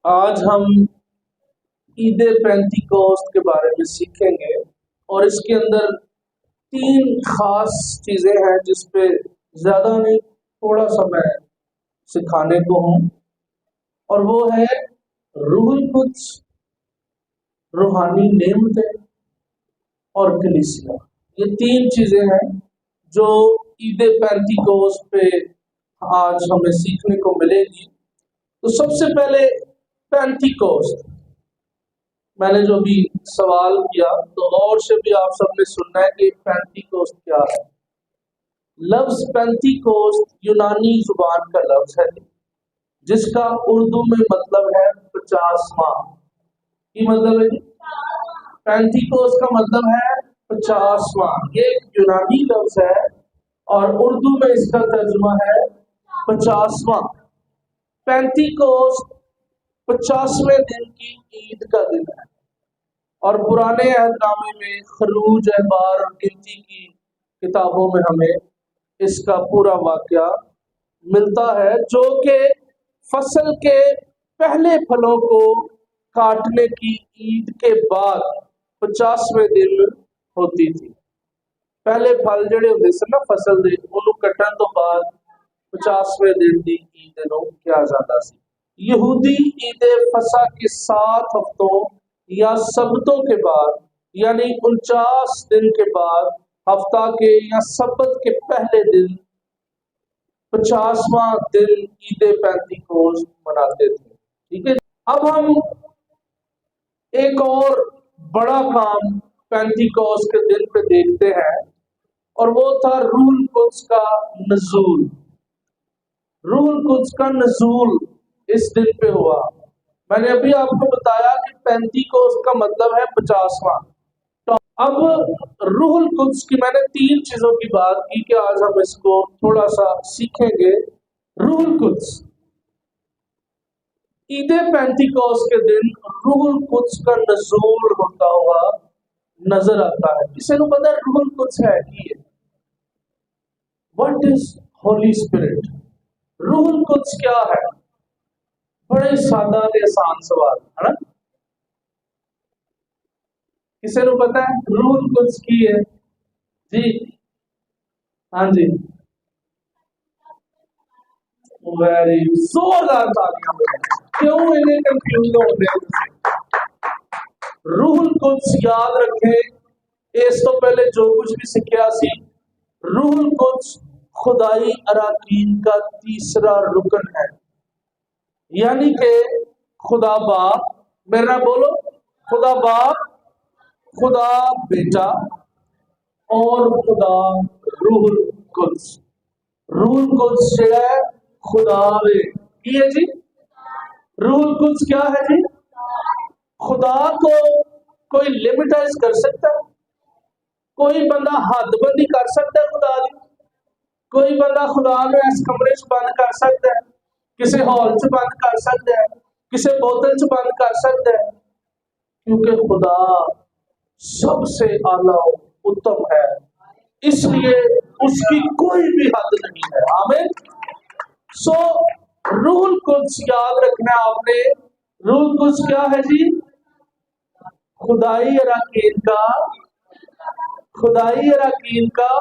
آج ہم عید پینتیکوست کے بارے میں سیکھیں گے اور اس کے اندر تین خاص چیزیں ہیں جس پہ زیادہ نہیں تھوڑا سا میں سکھانے کو ہوں، اور وہ ہے روح القدس، روحانی نعمتیں اور کلیسیا۔ یہ تین چیزیں ہیں جو عید پینتیکوست پہ آج ہمیں سیکھنے کو ملے گی۔ تو سب سے پہلے پینتیکوست، میں نے جو بھی سوال کیا تو غور سے بھی آپ سب نے سننا ہے کہ پینتیکوست کیا ہے۔ لفظ پینتیکوست یونانی زبان کا لفظ ہے جس کا اردو میں مطلب ہے 50واں۔ کی مطلب ہے؟ پینتیکوست کا مطلب ہے 50واں۔ یہ ایک یونانی لفظ ہے اور اردو میں اس کا ترجمہ ہے 50واں۔ پینتیکوست 50ویں دن کی عید کا دن ہے، اور پرانے عہد نامے میں خروج، احبار اور گنتی کی کتابوں میں ہمیں اس کا پورا واقعہ ملتا ہے، جو کہ فصل کے پہلے پھلوں کو کاٹنے کی عید کے بعد 50ویں دن ہوتی تھی۔ پہلے پھل جڑے ہوتے سن نا فصل دے، انہوں کٹن تو بعد 50ویں دن دی عید نوں کیا جاتا سی۔ یہودی عید فصح کے 7 ہفتوں یا سبتوں کے بعد، یعنی 49 دن کے بعد، ہفتہ کے یا سبت کے پہلے دن 50واں دن عید پینتیکوست مناتے تھے۔ ٹھیک ہے، اب ہم ایک اور بڑا کام پینتیکوست کے دن پہ دیکھتے ہیں، اور وہ تھا روح القدس کا نزول۔ روح القدس کا نزول اس دن پہ ہوا۔ میں نے ابھی آپ کو بتایا کہ پینتیکوست کا مطلب ہے 50واں۔ تو اب روح القدس کی میں نے 3 چیزوں کی بات کی کہ آج ہم اس کو تھوڑا سا سیکھیں گے۔ روح القدس، عید پینتیکوست کے دن روح القدس کا نزول ہوتا ہوا نظر آتا ہے۔ کسی کو پتہ ہے روح القدس ہے کی ہے؟ What is Holy Spirit؟ روح القدس کیا ہے؟ بڑے سادہ تے آسان سوال ہے نا؟ کسی کو پتہ ہے روح القدس کی ہے؟ جی ہاں جی، ویری زوردار تالیاں بجائیں۔ کیوں انہیں کنفیوز ہوتے ہیں؟ روح القدس یاد رکھیں، اس تو پہلے جو کچھ بھی سیکھا سی، روح القدس خدائی اراکین کا تیسرا رکن ہے، یعنی کہ خدا باپ، میرا بولو، خدا باپ، خدا بیٹا اور خدا روح القدس۔ روح القدس جو ہے خدا وے کی ہے جی؟ روح القدس کیا ہے جی؟ خدا کو کوئی لمٹائز کر سکتا ہے؟ کوئی بندہ حد بندی کر سکتا ہے خدا کی؟ کوئی بندہ خدا میں اس کمرے چ بند کر سکتا ہے، کسی ہال چ بند کر سکتا ہے، کسی بوتل چ بند کر سکتا ہے؟ کیونکہ خدا سب سے اعلیٰ اتم ہے، اس لیے اس کی کوئی بھی حد نہیں ہے۔ آمین۔ سو روح القدس یاد رکھنا آپ نے، روح القدس کیا ہے جی؟ خدائی اراکین کا، خدائی اراکین کا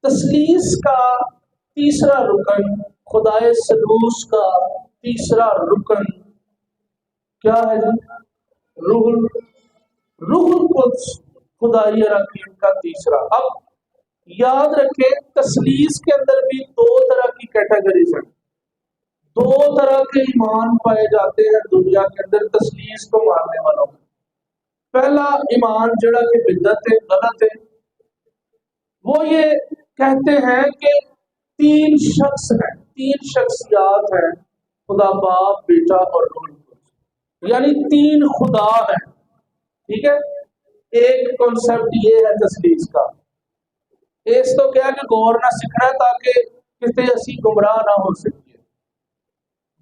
تثلیث کا تیسرا رکن، خدائے ثالوث کا تیسرا رکن کیا ہے جی؟ روح القدس خدائی اراکین کا تیسرا۔ اب یاد رکھیں تثلیث کے اندر بھی 2 طرح کی کیٹیگریز ہیں، 2 طرح کے ایمان پائے جاتے ہیں دنیا کے اندر تثلیث کو ماننے والوں میں۔ پہلا ایمان جڑا کہ بدعت ہے، غلط ہے، وہ یہ کہتے ہیں کہ 3 شخص ہیں، 3 شخصیات ہیں، خدا باپ، بیٹا اور روح القدس، یعنی 3 خدا ہیں۔ ٹھیک ہے، ایک کنسپٹ یہ ہے تثلیث کا، اس تو کیا کہ غور نہ سیکھنا ہے تاکہ کسی اسی گمراہ نہ ہو سکے۔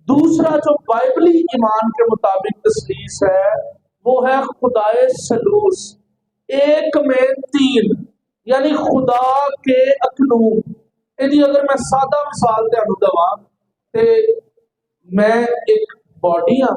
دوسرا جو بائبلی ایمان کے مطابق تثلیث ہے وہ ہے خدائے ثالوث، ایک میں 3، یعنی خدا کے اکنوم۔ یعنی اگر میں سادہ مثال تہانوں دواں تے میں ایک باڈی ہاں،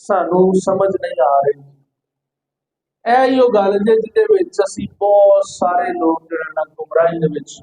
ਸਾਨੂੰ ਸਮਝ ਨਹੀਂ ਆ ਰਹੀ। ਇਹ ਹੀ ਉਹ ਗੱਲ ਹੈ ਜਿਹਦੇ ਵਿੱਚ ਅਸੀਂ ਬਹੁਤ ਸਾਰੇ ਲੋਕ ਜਿਹੜੇ ਨਾ ਗੁੰਮਰਾਹੀ ਦੇ ਵਿੱਚ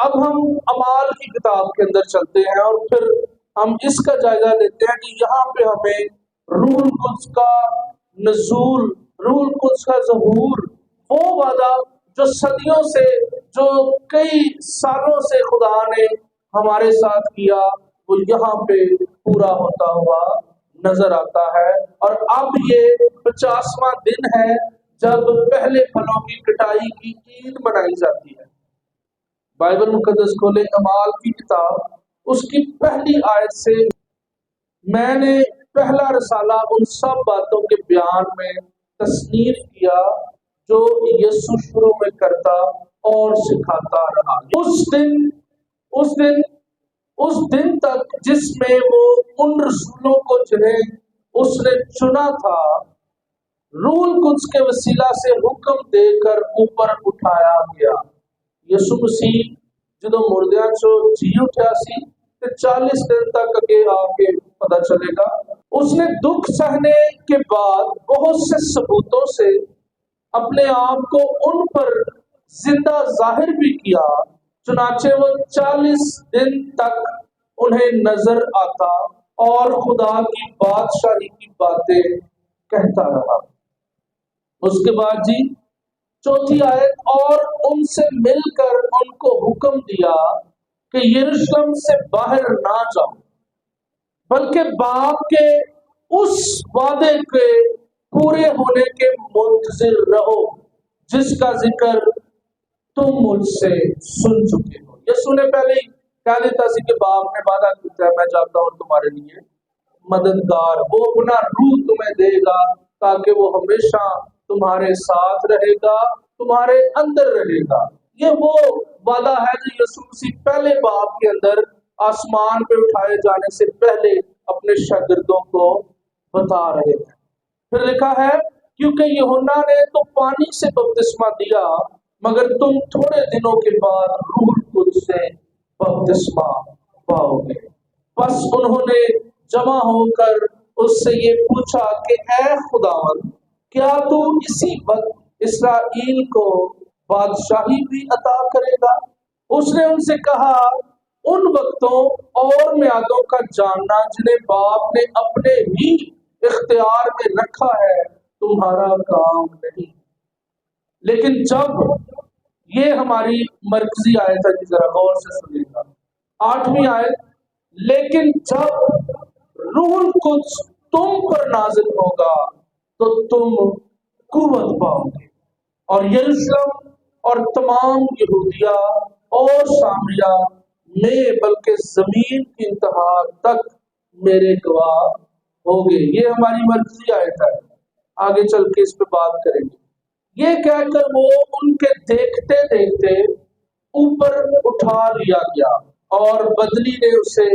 اب ہم اعمال کی کتاب کے اندر چلتے ہیں اور پھر ہم اس کا جائزہ لیتے ہیں کہ یہاں پہ ہمیں روح القدس کا نزول، روح القدس کا ظہور، وہ وعدہ جو صدیوں سے، جو کئی سالوں سے خدا نے ہمارے ساتھ کیا، وہ یہاں پہ پورا ہوتا ہوا نظر آتا ہے۔ اور اب یہ 50واں دن ہے جب پہلے پھلوں کی کٹائی کی عید منائی جاتی ہے۔ بائبل مقدس کھولے، اعمال کی کتاب، اس کی پہلی آیت سے میں نے پہلا رسالہ ان سب باتوں کے بیان میں تصنیف کیا جو یسوع شروع میں کرتا اور سکھاتا رہا۔ اس دن تک جس میں وہ ان رسولوں کو جنہیں اس نے چنا تھا، روح القدس کے وسیلہ سے حکم دے کر اوپر اٹھایا گیا۔ یسوع مسیح جدو مردیاں چو جی اٹھیا سی تے 40 دن تک اگے آ کے پتہ چلے گا۔ اس نے دکھ سہنے کے بعد بہت سے ثبوتوں سے اپنے آپ کو ان پر زندہ ظاہر بھی کیا، چنانچہ وہ 40 دن تک انہیں نظر آتا اور خدا کی بادشاہی کی باتیں کہتا رہا۔ اس کے بعد جی چوتھی آیت، اور ان سے مل کر ان کو حکم دیا کہ یروشلم سے باہر نہ جاؤ، بلکہ باپ کے اس وعدے کے پورے ہونے کے منتظر رہو جس کا ذکر تم مجھ سے سن چکے ہو۔ یسوع نے پہلے ہی کہہ دیتا سی کہ باپ نے وعدہ کیا ہے، میں جاتا ہوں تمہارے لیے مددگار، وہ اپنا روح تمہیں دے گا تاکہ وہ ہمیشہ تمہارے ساتھ رہے گا، تمہارے اندر رہے گا۔ یہ وہ وعدہ ہے جو یسوع مسیح پہلے باب کے اندر آسمان پہ اٹھائے جانے سے پہلے اپنے شاگردوں کو بتا رہے ہیں۔ پھر لکھا ہے، کیونکہ یوحنا نے تو پانی سے بپتسمہ دیا، مگر تم تھوڑے دنوں کے بعد روح القدس سے بپتسمہ پاؤ گے۔ بس انہوں نے جمع ہو کر اس سے یہ پوچھا کہ اے خداوند، کیا تو اسی وقت اسرائیل کو بادشاہی بھی عطا کرے گا؟ اس نے ان سے کہا، ان وقتوں اور میعادوں کا جاننا جنہیں باپ نے اپنے ہی اختیار میں رکھا ہے تمہارا کام نہیں، لیکن جب، یہ ہماری مرکزی آیت ہے، ذرا غور سے سنیے گا، 8ویں آیت، لیکن جب روح القدس تم پر نازل ہوگا تو تم قوت پاؤ گے، اور یروشلم اور تمام یہودیہ اور سامریہ میں بلکہ زمین کی انتہا تک میرے گواہ ہوگے۔ یہ ہماری مرکزی آیت ہے، آگے چل کے اس پہ بات کریں گے۔ یہ کہہ کر وہ ان کے دیکھتے دیکھتے اوپر اٹھا لیا گیا اور بدلی نے اسے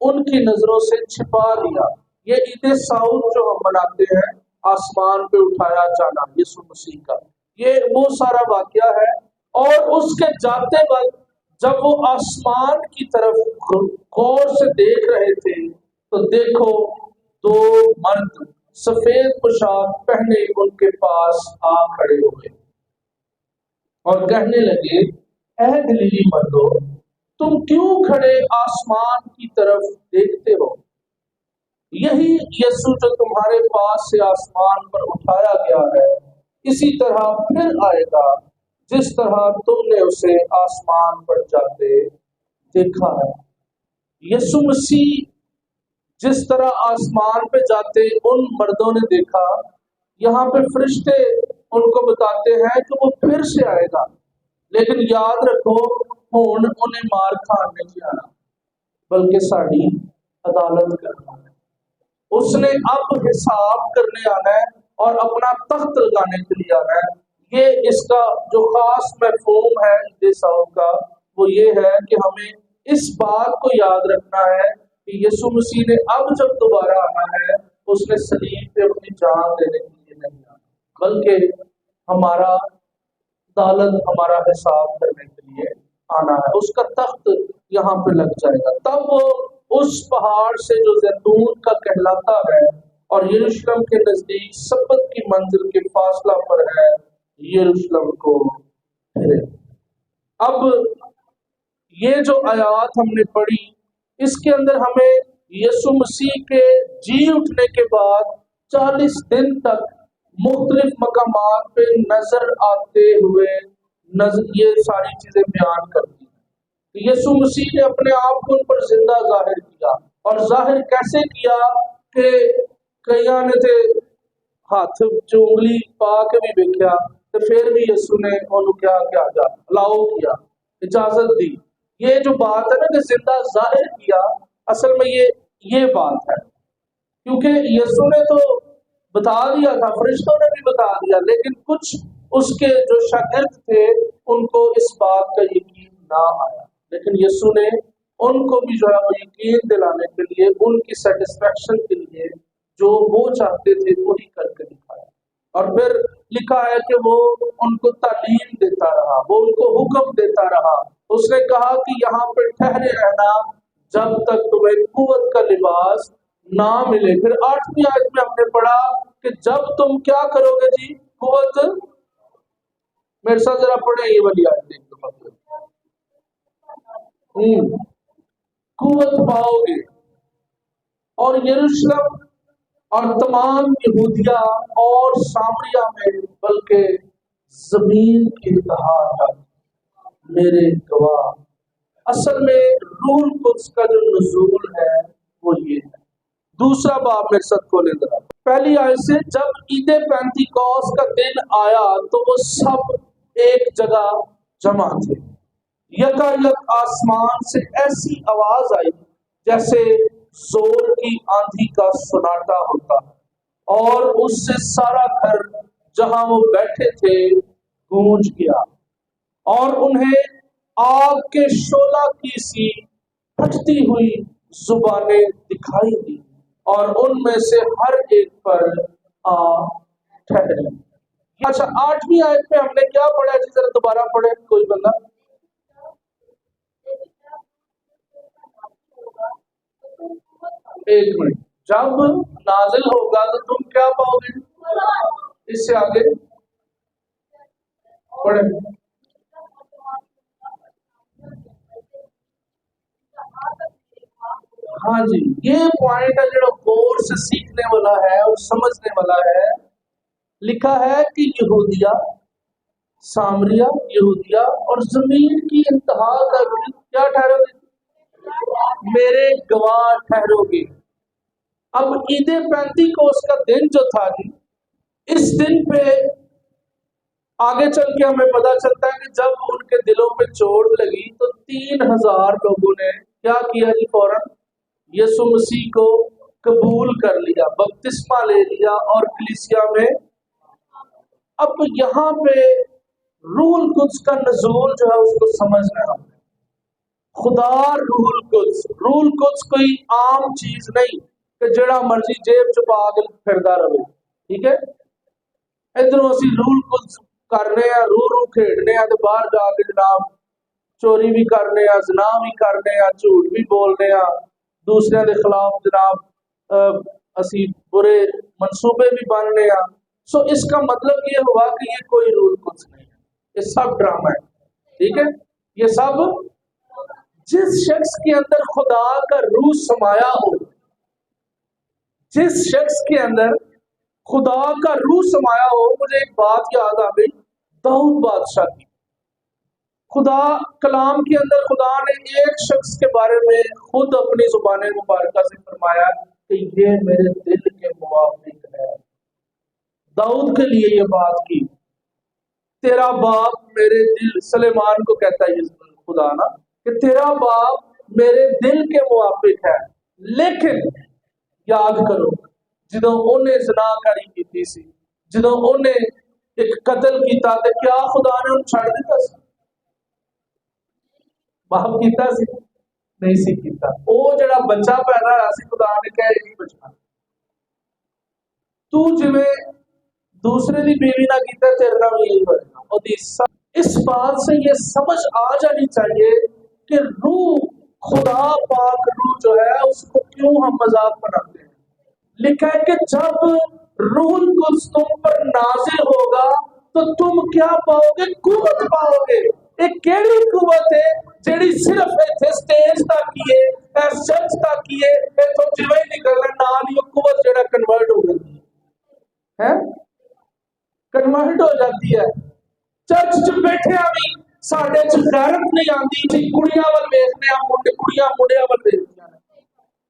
ان کی نظروں سے چھپا لیا۔ یہ عید سعود جو ہم مناتے ہیں، آسمان پہ اٹھایا جانا یسوع مسیح کا، یہ وہ سارا واقعہ ہے۔ اور اس کے جاتے وقت جب وہ آسمان کی طرف غور سے دیکھ رہے تھے تو دیکھو 2 مرد سفید پوشاک پہنے ان کے پاس آ کھڑے ہوئے اور کہنے لگے، اے گلیلی مردو، تم کیوں کھڑے آسمان کی طرف دیکھتے ہو؟ یہی یسوع جو تمہارے پاس سے آسمان پر اٹھایا گیا ہے، اسی طرح پھر آئے گا جس طرح تم نے اسے آسمان پر جاتے دیکھا ہے۔ یسوع مسیح جس طرح آسمان پہ جاتے ان مردوں نے دیکھا، یہاں پہ فرشتے ان کو بتاتے ہیں کہ وہ پھر سے آئے گا، لیکن یاد رکھو ہون انہیں مار کھان نہیں آنا بلکہ ساری عدالت کرنا ہے۔ اس نے اب حساب کرنے آنا ہے اور اپنا تخت لگانے کے لیے آنا ہے۔ یہ اس کا جو خاص مفہوم ہے عید سعود کا، وہ یہ ہے کہ ہمیں اس بات کو یاد رکھنا ہے کہ یسوع مسیح نے اب جب دوبارہ آنا ہے، اس نے صلیب پہ اپنی جان دینے کے لیے نہیں آنا، بلکہ ہمارا عدالت، ہمارا حساب کرنے کے لیے آنا ہے۔ اس کا تخت یہاں پہ لگ جائے گا، تب وہ اس پہاڑ سے جو زیتون کا کہلاتا ہے اور یروشلم کے نزدیک سبت کی منزل کے فاصلہ پر ہے، یروشلم کو پھرے۔ اب یہ جو آیات ہم نے پڑھی اس کے اندر ہمیں یسوع مسیح کے جی اٹھنے کے بعد 40 دن تک مختلف مقامات پہ نظر آتے ہوئے یہ ساری چیزیں بیان کرتی ہیں۔ یسوع مسیح نے اپنے آپ کو ان پر زندہ ظاہر کیا، اور ظاہر کیسے کیا کہ کئیاں نے تے ہاتھ جو انگلی پا کے بھی دیکھا تو پھر بھی یسوع نے انہوں کیا جا الاؤ کیا، اجازت دی۔ یہ جو بات ہے نا کہ زندہ ظاہر کیا، اصل میں یہ بات ہے، کیونکہ یسوع نے تو بتا دیا تھا، فرشتوں نے بھی بتا دیا، لیکن کچھ اس کے جو شاگرد تھے ان کو اس بات کا یقین نہ آیا، لیکن یسوع نے ان کو بھی جو ہے وہ یقین دلانے کے لیے، ان کی سیٹسفیکشن کے لیے جو وہ چاہتے تھے وہی کر کے دکھایا۔ اور پھر لکھا ہے کہ وہ ان کو تعلیم دیتا رہا، وہ ان کو حکم دیتا رہا۔ اس نے کہا کہ یہاں پہ ٹھہرے رہنا جب تک تمہیں قوت کا لباس نہ ملے۔ پھر 8ویں آیت میں ہم نے پڑھا کہ جب تم کیا کرو گے جی؟ قوت، میرے ساتھ ذرا پڑھیں یہ والی آیت ایک دفعہ، قوت پاؤ گے، اور یروشلم اور تمام یہودیہ اور سامریہ میں بلکہ زمین کی انتہا تک میرے گواہ۔ اصل میں روح القدس کا جو نزول ہے وہ یہ ہے۔ دوسرا باب میرے ساتھ کھولے ذرا، پہلی آیت سے، جب عید پینتیکوس کا دن آیا تو وہ سب ایک جگہ جمع تھے۔ یکایک آسمان سے ایسی آواز آئی جیسے زور کی آندھی کا سناٹا ہوتا، اور اس سے سارا گھر جہاں وہ بیٹھے تھے گونج گیا، اور انہیں آگ کے شعلہ کی سی پھٹتی ہوئی زبانیں دکھائی دی، اور ان میں سے ہر ایک پر آ ٹھہری۔ اچھا 8ویں آیت میں ہم نے کیا پڑھا ہے جی؟ ذرا دوبارہ پڑھے کوئی بندہ۔ ایک منٹ، جب نازل ہوگا تو تم کیا پاؤ گے؟ اس سے آگے پڑھیں۔ ہاں جی، یہ پوائنٹ ہے جو غور سے سیکھنے والا ہے اور سمجھنے والا ہے۔ لکھا ہے کہ یہودیہ، سامریہ، یہودیہ اور زمین کی انتہا تک کیا ٹھہرو گے؟ میرے گواہ ٹھہرو گے۔ اب عید پینتیکوس کا دن جو تھا جی، اس دن پہ آگے چل کے ہمیں پتا چلتا ہے کہ جب ان کے دلوں پہ چوٹ لگی تو 3000 لوگوں نے کیا کیا جی؟ فوراً یسوع مسیح کو قبول کر لیا، بپتسمہ لے لیا اور کلیسیا میں۔ اب یہاں پہ روح القدس کا نزول جو ہے اس کو سمجھنا ہے۔ خدا روح القدس کوئی عام چیز نہیں کہ جڑا مرضی جیب چھپا کے پھردا رہے، ٹھیک ہے؟ ادھر اسی روح القدس کرنے ہیں، روح کھیڈنے ہیں، تو باہر جا کے جناب چوری بھی کرنے ہیں، زنا بھی کرنے ہیں، جھوٹ بھی بولنے ہیں، دوسرے کے خلاف جناب اسی برے منصوبے بھی بننے ہیں۔ سو اس کا مطلب یہ ہوا کہ یہ کوئی روح القدس نہیں ہے، یہ سب ڈرامہ ہے، ٹھیک ہے؟ یہ سب، جس شخص کے اندر خدا کا روح سمایا ہو، جس شخص کے اندر خدا کا روح سمایا ہو، مجھے ایک بات یاد آ گئی، داؤد بادشاہ کی۔ خدا کلام کے اندر خدا نے ایک شخص کے بارے میں خود اپنی زبان مبارکہ سے فرمایا کہ یہ میرے دل کے موافق ہے۔ داؤد کے لیے یہ بات کی، تیرا باپ میرے دل، سلیمان کو کہتا ہے خدا نا کہ تیرا باپ میرے دل کے موافق ہے، لیکن یاد کرو جدوں انہیں زنا کاری کی سی، جدوں انہیں ایک قتل کیتا تے کیا خدا نے ان چھڑ دیتا سی؟ معاف کیتا سی؟ نہیں سی کیتا۔ وہ جڑا بچہ پیدا ہوا سی خدا نے کہا یہ بچہ تو جویں دوسرے دی بیوی نہ کیتا تیرے نال بھی یہی ہوگا۔ اس بات سے یہ سمجھ آ جانی چاہیے کہ روح، خدا پاک روح جو ہے اس کو کیوں ہم مذاق بناتے ہیں۔ لکھا ہے کہ جب روح القدس تم پر نازل ہوگا تو تم کیا پاؤ گے؟ قوت پاؤ گے۔ ایک کیڑی قوت ہے ਜਿਹੜੀ ਸਿਰਫ ਇੱਥੇ ਸਟੇਜ ਤੱਕ ਹੀ ਹੈ, ਇਸ ਚਰਚ ਤੱਕ ਹੀ ਹੈ, ਇੱਥੋਂ ਜਿਵੇਂ ਹੀ ਨਿਕਲਣਾ ਨਾਲ ਹੀ ਉਹ ਕੁਵਤ ਜਿਹੜਾ ਕਨਵਰਟ ਹੋ ਜਾਂਦੀ ਹੈ, ਕਨਵਰਟ ਹੋ ਜਾਂਦੀ ਹੈ। ਚਰਚ 'ਚ ਬੈਠਿਆ ਵੀ ਸਾਡੇ 'ਚ ਗੈਰਤ ਨਹੀਂ ਆਉਂਦੀ, ਅਸੀਂ ਕੁੜੀਆਂ ਵੱਲ ਵੇਖਦੇ ਹਾਂ, ਕੁੜੀਆਂ ਮੁੰਡਿਆਂ ਵੱਲ ਵੇਖਦੀਆਂ ਨੇ।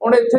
ਹੁਣ ਇੱਥੇ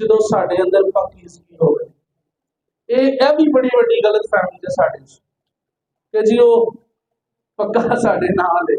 ਜਦੋਂ ਸਾਡੇ ਅੰਦਰ ਪਾਕੀਜ਼ਗੀ ਹੋਵੇ। ਇਹ ਵੀ ਬੜੀ ਵੱਡੀ ਗਲਤ ਫਹਿਮੀ ਹੈ ਸਾਡੇ 'ਚ ਕਿ ਜੀ ਉਹ ਪੱਕਾ ਸਾਡੇ ਨਾਲ ਹੈ।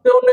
ਤੇ ਉਹਨੇ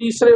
3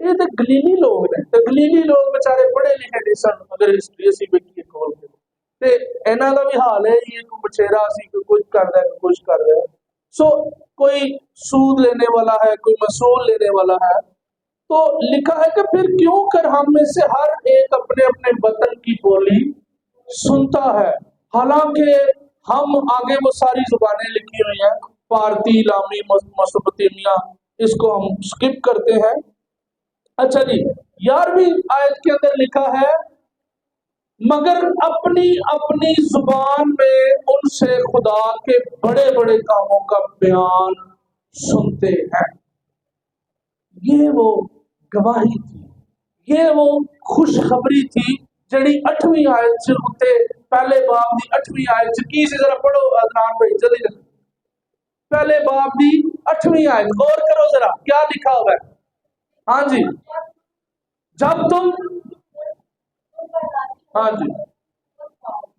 یہ تو گلیلی لوگ نے، تو گلیلی لوگ بچارے پڑھے لکھے نہیں سن، اگر ہسٹری اسی ویکھیے کھول کے تے انہاں دا بھی حال ہے یہ کوئی بچیرا سی کوئی کچھ کردا ہے کوئی کچھ کر رہا ہے. سو کوئی سود لینے والا ہے، کوئی مسول لینے والا ہے. تو لکھا ہے کہ پھر کیوں کر ہم میں سے ہر ایک اپنے اپنے وطن کی بولی سنتا ہے، حالانکہ ہم آگے وہ ساری زبانیں لکھی ہوئی ہیں، پارتی، لامی، مسوپتیمیا، اس کو ہم سکپ کرتے ہیں. اچھا جی، 11ویں آیت کے اندر لکھا ہے مگر اپنی اپنی زبان میں ان سے خدا کے بڑے بڑے کاموں کا بیان سنتے ہیں. یہ وہ گواہی تھی، یہ وہ خوشخبری تھی جڑی 8ویں آیت سے ہوتے پہلے باب دی 8ویں آیت سے کی ذرا پڑھو عدنان بھائی جلدی جلدی. پہلے باب دی 8ویں آیت غور کرو ذرا کیا لکھا ہوا ہے. ہاں جی، جب تم، ہاں جی،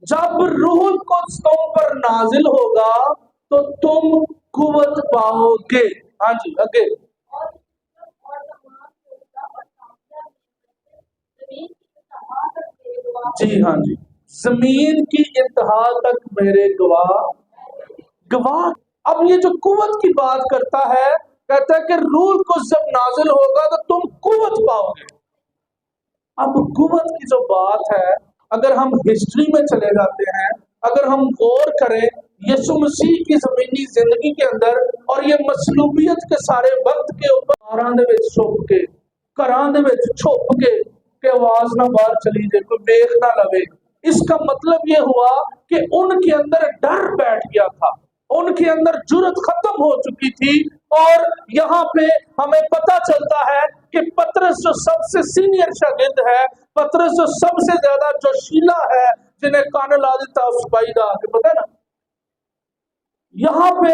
جب روح القدس تم پر نازل ہوگا تو تم قوت پاؤ گے. ہاں جی اگے. جی ہاں جی، زمین کی انتہا تک میرے گواہ گواہ. اب یہ جو قوت کی بات کرتا ہے، کہتا ہے کہ روح القدس جب نازل ہوگا تو تم قوت پاؤ گے. اب قوت کی جو بات ہے، اگر ہم ہسٹری میں چلے جاتے ہیں، اگر ہم غور کریں یسوع مسیح کی زمینی زندگی کے اندر اور یہ مصلوبیت کے سارے وقت کے اوپر کاراں دے وچ چھپ کے، گھراں دے وچ چھپ کے کہ آواز نہ باہر چلی جائے، کوئی دیکھ نہ لوے. اس کا مطلب یہ ہوا کہ ان کے اندر ڈر بیٹھ گیا تھا، ان کے اندر جرت ختم ہو چکی تھی. اور یہاں پہ ہمیں پتہ چلتا ہے کہ پطرس جو سب سے سینئر شاگرد ہے، پطرس جو سب سے زیادہ جوشیلا ہے، جنہیں کان لا دیتا سپاہی دا کہ پتہ نا، یہاں پہ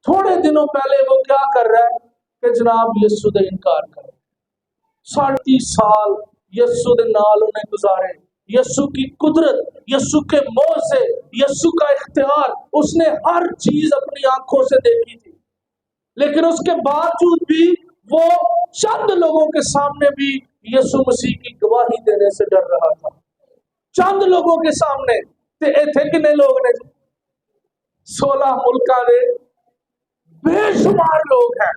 تھوڑے دنوں پہلے وہ کیا کر رہا ہے کہ جناب یسوع دا انکار کر رہا ہے. 30 سال یسوع دے نال انہیں گزارے، یسوع کی قدرت، یسوع کے موعظے، یسوع کا اختیار، اس نے ہر چیز اپنی آنکھوں سے دیکھی تھی. لیکن اس کے باوجود بھی وہ چند لوگوں کے سامنے بھی یسوع مسیح کی گواہی دینے سے ڈر رہا تھا. چند لوگوں کے سامنے تے ایتھے کنے لوگ نے 16 ملکاں دے بے شمار لوگ ہیں.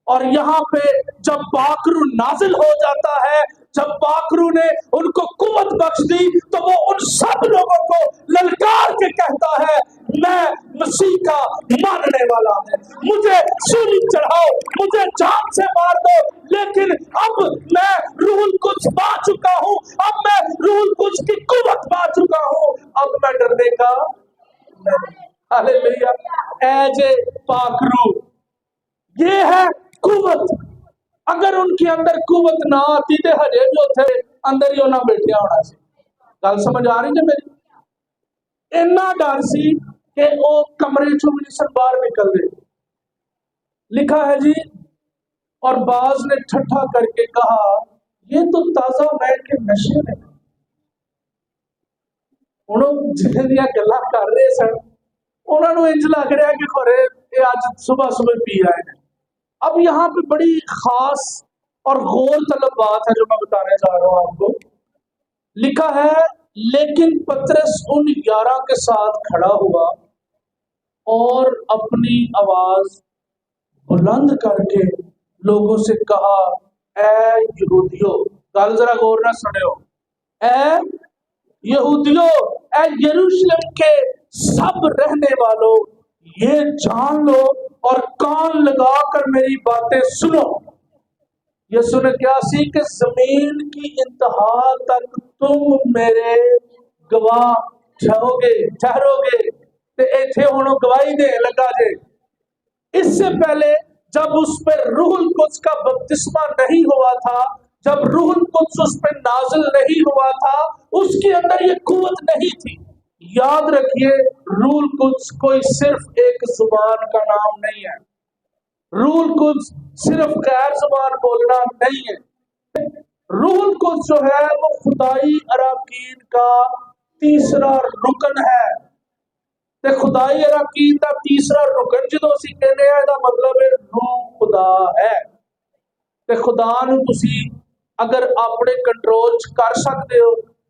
اور یہاں پہ جب باکرو نازل ہو جاتا ہے، جب باکرو نے ان کو قوت بخش دی تو وہ ان سب لوگوں کو للکار کے کہتا ہے میں مسیح کا ماننے والا ہے، مجھے سولی چڑھاؤ، مجھے جان سے مار دو، لیکن اب میں روح القدس پا چکا ہوں، اب میں روح القدس کی قوت پا چکا ہوں، اب میں ڈرنے کا ہاللیلویہ. اے جے پاکرو، یہ ہے قوت. اگر ان کے اندر قوت نہ آتی تے ہجے جو تھے اندر ہی انہاں بیٹھیا ہونا سی. گل سمجھ آ رہی ہے میری؟ اتنا ڈر سی کہ وہ کمرے چوں بھی نہیں باہر نکل گئے. لکھا ہے جی، اور بعض نے ٹھٹھا کر کے کہا یہ تو تازہ مے کے نشے میں. انہوں جنہیں دیا گلا کر رہے سن، انہوں نے انج لگ رہا کہ خورے یہ آج صبح صبح پی آئے ہیں. اب یہاں پہ بڑی خاص اور غور طلب بات ہے جو میں بتانے جا رہا ہوں آپ کو. لکھا ہے لیکن پطرس ان 11 کے ساتھ کھڑا ہوا اور اپنی آواز بلند کر کے لوگوں سے کہا اے یہودیو، گل ذرا غور نہ سنو، اے یہودیو، اے یروشلم کے سب رہنے والوں، یہ جان لو اور کان لگا کر میری باتیں سنو. یسوع نے کیا سی کہ زمین کی انتہا تک تم میرے گواہ ٹھہرو گے تے ایتھے ہن گواہی دے لگا جے. اس سے پہلے جب اس پہ روح القدس کا بپتسمہ نہیں ہوا تھا، جب روح القدس اس پہ نازل نہیں ہوا تھا، اس کے اندر یہ قوت نہیں تھی. یاد رکھیے روح القدس کوئی صرف ایک زبان کا نام نہیں ہے، روح القدس صرف غیر زبان بولنا نہیں ہے. روح القدس جو ہے وہ خدائی اراکین کا تیسرا رکن ہے. تے خدائی اراکین کا تیسرا رکن جدوں اسی کہنے ہیں دا مطلب ہے روح خدا ہے. ਤੇ ਖੁਦਾ ਨੂੰ ਤੁਸੀਂ ਅਗਰ ਆਪਣੇ ਕੰਟਰੋਲ 'ਚ ਕਰ ਸਕਦੇ ਹੋ